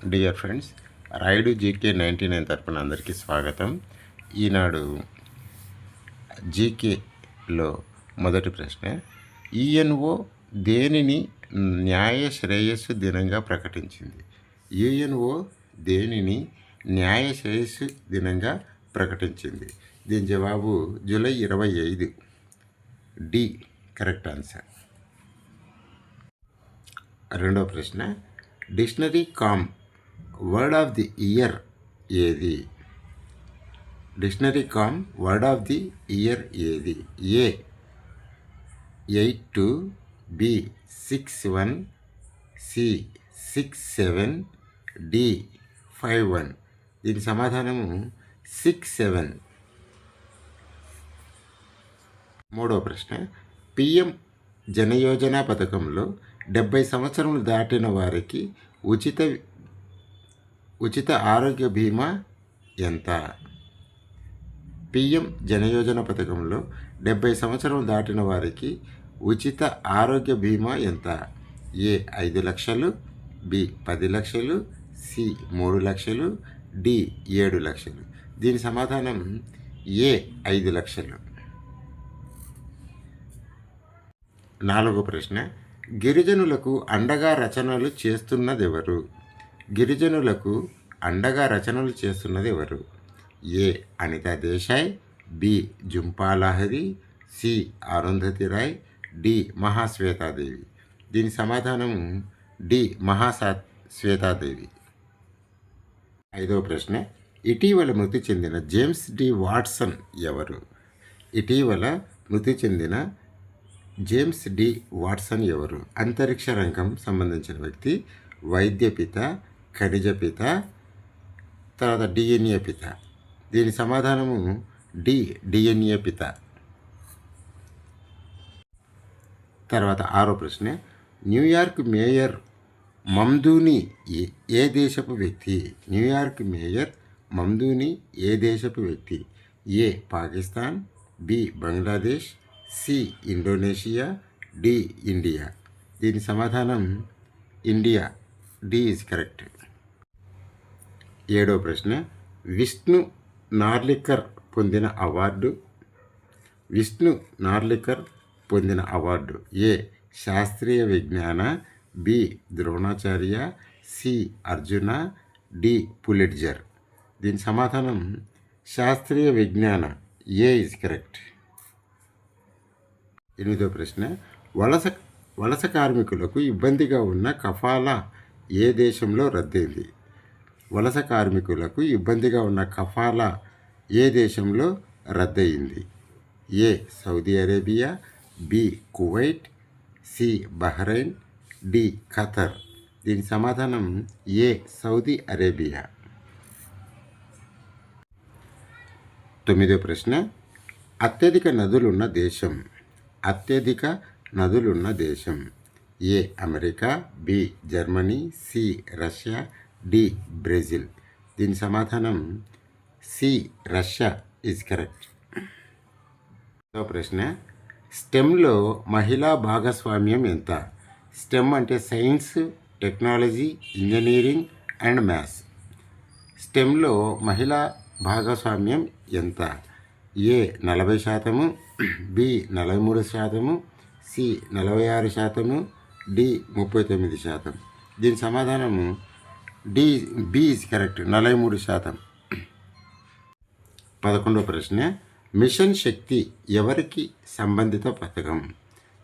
Dear friends, Rayudu GK 99 తరపున అందరికీ స్వాగతం. ఈనాడు జీకేలో మొదటి ప్రశ్న, ఈఎన్ఓ దేనిని న్యాయ శ్రేయస్సు దినంగా ప్రకటించింది? ఈఎన్ఓ దేనిని న్యాయ శ్రేయస్సు దినంగా ప్రకటించింది? దీని జవాబు జూలై 25. D correct answer. రెండవ ప్రశ్న, dictionary com word of the year ఏది? Dictionary com word of the year ఏది? A 82, B 61, C 67, D 51. దీని సమాధానము 67. మూడవ ప్రశ్న, పిఎం జనయోజన పథకంలో 70 సంవత్సరములు దాటిన వారికి ఉచిత ఆరోగ్య బీమా ఎంత? పిఎం జనయోజన పథకంలో 70 సంవత్సరములు దాటిన వారికి ఉచిత ఆరోగ్య బీమా ఎంత? ఏ 5 లక్షలు, బి 10 లక్షలు, సి 3 లక్షలు, డి 7 లక్షలు. దీని సమాధానం ఏ 5 లక్షలు. నాలుగో ప్రశ్న, గిరిజనులకు అండగా రచనలు చేస్తున్నదెవరు? గిరిజనులకు అండగా రచనలు చేస్తున్నది ఎవరు? A Anita Desai, B Jhumpa Lahiri, C Arundhati Roy, D Mahasweta Devi. దీని సమాధానము డి మహాశ్వేతాదేవి. ఐదవ ప్రశ్న, ఇటీవల మృతి చెందిన జేమ్స్ డి వాట్సన్ ఎవరు? ఇటీవల మృతి చెందిన జేమ్స్ డి వాట్సన్ ఎవరు? అంతరిక్ష రంగం సంబంధించిన వ్యక్తి, వైద్య పిత, ఖనిజ పిత, తర్వాత డిఎన్ఏ పిత. దీని సమాధానము డి డిఎన్ఏ పిత. తర్వాత ఆరో ప్రశ్న, న్యూయార్క్ మేయర్ మమ్దూని ఏ దేశపు వ్యక్తి? న్యూయార్క్ మేయర్ మమ్దూని ఏ దేశపు వ్యక్తి? A Pakistan, B Bangladesh, C Indonesia, D India. దీని సమాధానం ఇండియా. D is correct. ఏడవ ప్రశ్న, విష్ణు నార్లికర్ పొందిన అవార్డు? విష్ణు నార్లికర్ పొందిన అవార్డు ఏ శాస్త్రీయ విజ్ఞాన, B Dronacharya, C Arjuna, D Pulitzer. దీని సమాధానం శాస్త్రీయ విజ్ఞాన. A is correct. ఎనిమిదో ప్రశ్న, వలస కార్మికులకు ఇబ్బందిగా ఉన్న కఫాలా ఏ దేశంలో రద్దయింది? వలస కార్మికులకు ఇబ్బందిగా ఉన్న కఫాలా ఏ దేశంలో రద్దయింది? A Saudi Arabia, B Kuwait, C Bahrain, D Qatar. దీని సమాధానం ఏ సౌదీ అరేబియా. తొమ్మిదో ప్రశ్న, అత్యధిక నదులున్న దేశం? అత్యధిక నదులున్న దేశం A America, B Germany, C Russia, D Brazil. దీని సమాధానం సి రష్యా ఈజ్ కరెక్ట్. ప్రశ్న, స్టెమ్లో మహిళా భాగస్వామ్యం ఎంత? స్టెమ్ అంటే science, technology, engineering and maths. స్టెమ్లో మహిళా భాగస్వామ్యం ఎంత? A 40%, B 43%, C 46%, D 39%. దీని సమాధానము బి ఈజ్ కరెక్ట్, 43%. 11వ ప్రశ్న, మిషన్ శక్తి ఎవరికి సంబంధిత పథకం?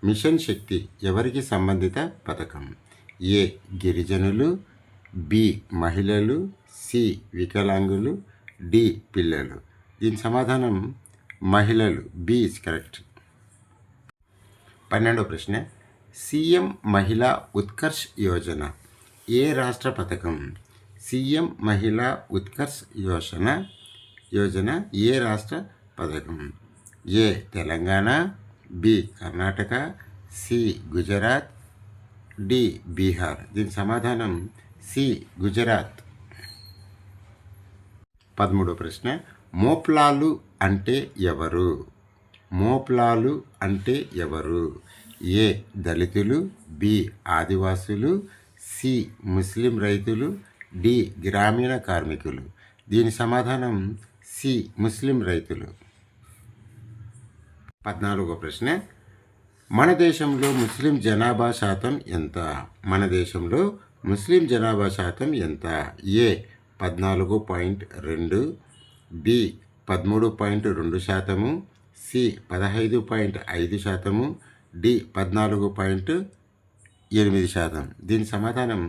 మిషన్ శక్తి ఎవరికి సంబంధిత పథకం? ఏ గిరిజనులు, బి మహిళలు, సి వికలాంగులు, డి పిల్లలు. దీని సమాధానం మహిళలు. B is correct. 12వ ప్రశ్న, సీఎం మహిళా ఉత్కర్ష్ యోజన ఏ రాష్ట్ర పథకం? సీఎం మహిళా ఉత్కర్ష్ యోజన ఏ రాష్ట్ర పథకం? A Telangana, B Karnataka, C Gujarat, D Bihar. దీని సమాధానం సి గుజరాత్. 13వ ప్రశ్న, మోప్లాలు అంటే ఎవరు? మోప్లాలు అంటే ఎవరు? ఏ దళితులు, బి ఆదివాసులు, సి ముస్లిం రైతులు, డి గ్రామీణ కార్మికులు. దీని సమాధానం సి ముస్లిం రైతులు. 14వ ప్రశ్న, మన దేశంలో ముస్లిం జనాభా శాతం ఎంత? మన దేశంలో ముస్లిం జనాభా శాతం ఎంత? ఏ 14.2, బి 13.2%, సి 15.5%, డి 14.8%. దీని సమాధానం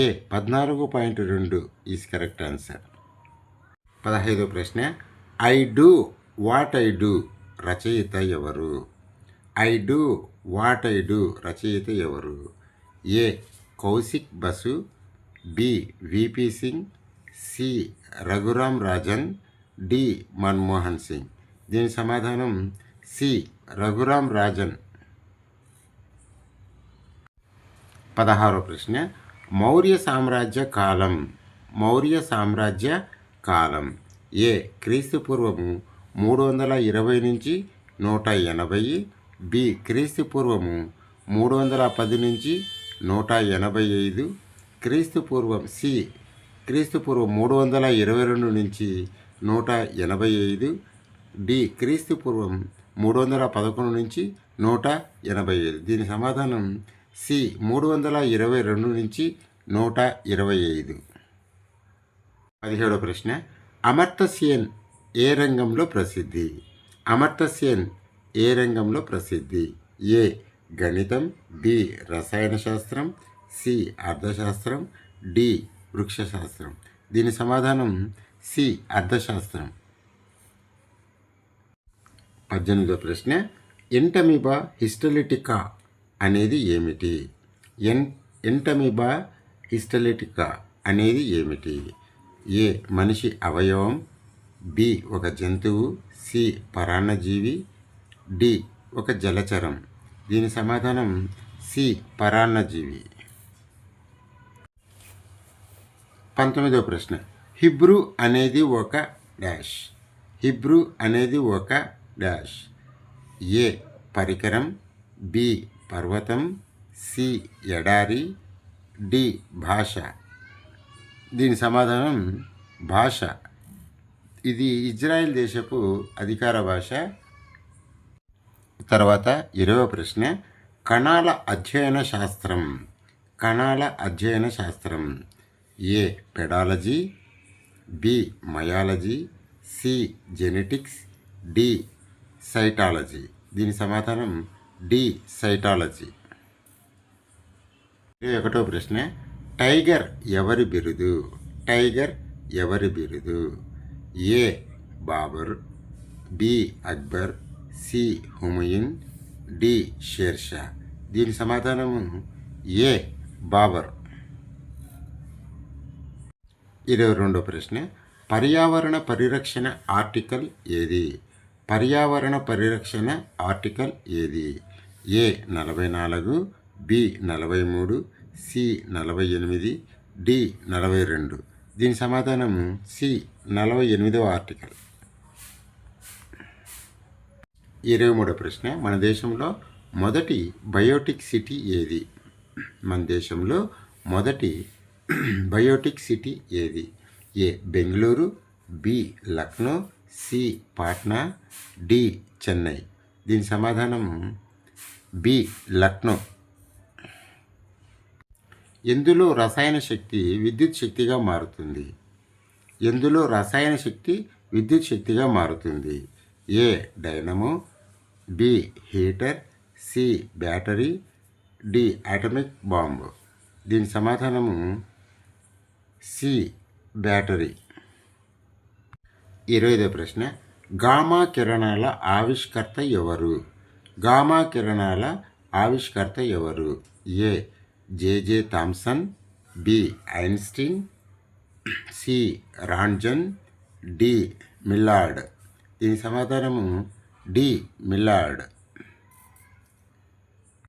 ఏ 14.2 ఈజ్ కరెక్ట్ ఆన్సర్. 15వ ప్రశ్న, I do what I do రచయిత ఎవరు? I do what I do రచయిత ఎవరు? A Kaushik Basu, B VP Singh, C Raghuram Rajan, D Manmohan Singh. దీని సమాధానం సి రఘురామ్ రాజన్. 16వ ప్రశ్న, మౌర్య సామ్రాజ్య కాలం. మౌర్య సామ్రాజ్య కాలం ఏ క్రీస్తుపూర్వము 320 నుంచి 180, బి క్రీస్తుపూర్వము 310 నుంచి 185, క్రీస్తుపూర్వం సి క్రీస్తుపూర్వం 322 నుంచి 185, డి క్రీస్తుపూర్వం 311 నుంచి 185. దీని సమాధానం సి 322 నుంచి 125. 17వ ప్రశ్న, అమర్త్య సేన్ ఏ రంగంలో ప్రసిద్ధి? అమర్త్య సేన్ ఏ రంగంలో ప్రసిద్ధి? ఏ గణితం, బి రసాయన శాస్త్రం, సి అర్థశాస్త్రం, డి వృక్షశాస్త్రం. దీని సమాధానం సి అర్థశాస్త్రం. 18వ ప్రశ్న, ఎంటమీబా హిస్టలిటికా అనేది ఏమిటి? ఎంటమీబా హిస్టలిటికా అనేది ఏమిటి? ఏ మనిషి అవయవం, బి ఒక జంతువు, సి పరాన్నజీవి, డి ఒక జలచరం. దీని సమాధానం సి పరాన్నజీవి. 19వ ప్రశ్న, హిబ్రూ అనేది ఒక డాష్. హిబ్రూ అనేది ఒక డాష్. ఏ పరికరం, బి పర్వతం, సి ఎడారి, డి భాష. దీని సమాధానం భాష. ఇది ఇజ్రాయెల్ దేశపు అధికార భాష. తర్వాత 20వ ప్రశ్న, కణాల అధ్యయన శాస్త్రం. కణాల అధ్యయన శాస్త్రం A pedology, B myology, C genetics, D cytology. దీని సమాధానం డి సైటాలజీ. 21వ ప్రశ్న, టైగర్ ఎవరి బిరుదు? టైగర్ ఎవరి బిరుదు? A Babur, B Akbar, C Humayun, D Sher Shah. దీని సమాధానము ఏ బాబర్. 22వ ప్రశ్న, పర్యావరణ పరిరక్షణ ఆర్టికల్ ఏది? పర్యావరణ పరిరక్షణ ఆర్టికల్ ఏది? ఏ 44, బి 43, సి 48, డి 42. దీని సమాధానము సి 48వ ఆర్టికల్. 23వ ప్రశ్న, మన దేశంలో మొదటి బయోటిక్ సిటీ ఏది? మన దేశంలో మొదటి బయోటిక్ సిటీ ఏది? A Bengaluru, B Lucknow, C Patna, D Chennai. దీని సమాధానం బి లక్నో. ఎందులో రసాయన శక్తి విద్యుత్ శక్తిగా మారుతుంది? ఎందులో రసాయన శక్తి విద్యుత్ శక్తిగా మారుతుంది? A dynamo, B heater, C battery, D atomic bomb. దీని సమాధానము సి బ్యాటరీ. 25వ ప్రశ్న, గామా కిరణాల ఆవిష్కర్త ఎవరు? గామా కిరణాల ఆవిష్కర్త ఎవరు? A J Thomson, B Einstein, C Roentgen, D Millard. దీని సమాధానము డి మిల్లార్డ్.